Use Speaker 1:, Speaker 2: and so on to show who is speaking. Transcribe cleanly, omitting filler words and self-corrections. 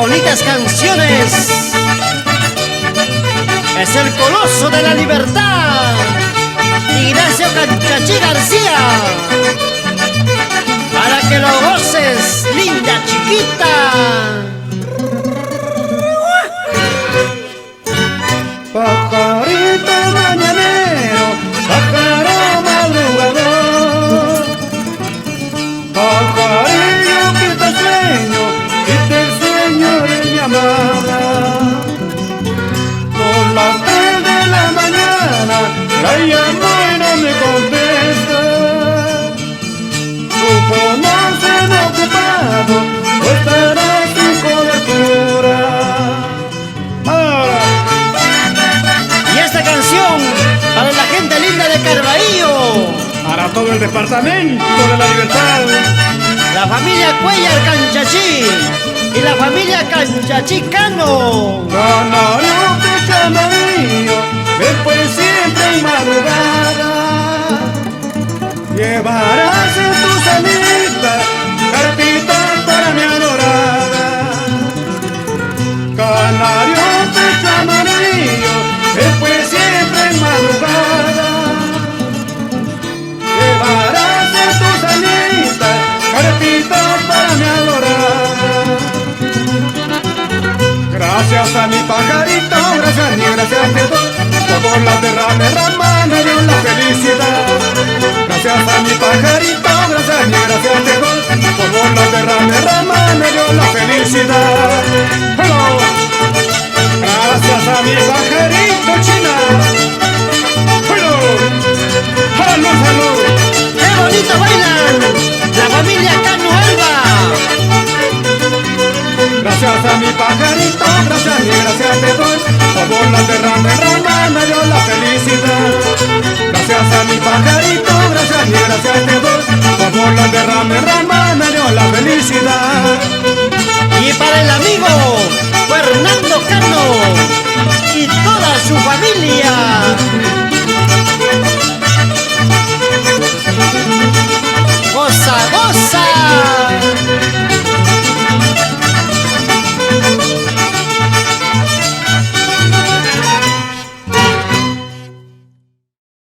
Speaker 1: bonitas canciones. Es el coloso de la libertad, Ignacio Canchachí García. Para que lo goces, linda chiquita.
Speaker 2: Pajarito mañanero, pájaro madrugador, pajarillo que te sueño de mi amada. Por las 3 de la mañana la llamo y no me contesta. Su conoce ocupado o estará sin cobertura.
Speaker 1: Para la gente linda de Carballo,
Speaker 2: para todo el departamento de la Libertad,
Speaker 1: la familia Cuellar Canchachí y la familia Canchachí Cano.
Speaker 2: Canario de Camarillo, después siempre en madrugada llevarás en tus alitas cartitas para mi adorada. Canario de Camarillo, después siempre en madrugada llevarás en tus alitas cartitas para mi adorada. Gracias a mi pajarito, gracias ni gracias a Dios, por las derramas me dio la felicidad. Gracias a mi pajarito, gracias ni gracias a Dios, por las derramas me dio la felicidad. Hello. Gracias a mi pajarito China. Hello. Salud, salud.
Speaker 1: ¡Qué bonito bailan! La familia Cano Alba.
Speaker 2: Gracias a mi pajarito, gracias y gracias te doy, por las derramas me dio la felicidad. Gracias a mi pajarito, gracias y gracias te doy, por las derramas me dio la felicidad.
Speaker 1: Y para el amigo Fernando Cano y toda su familia.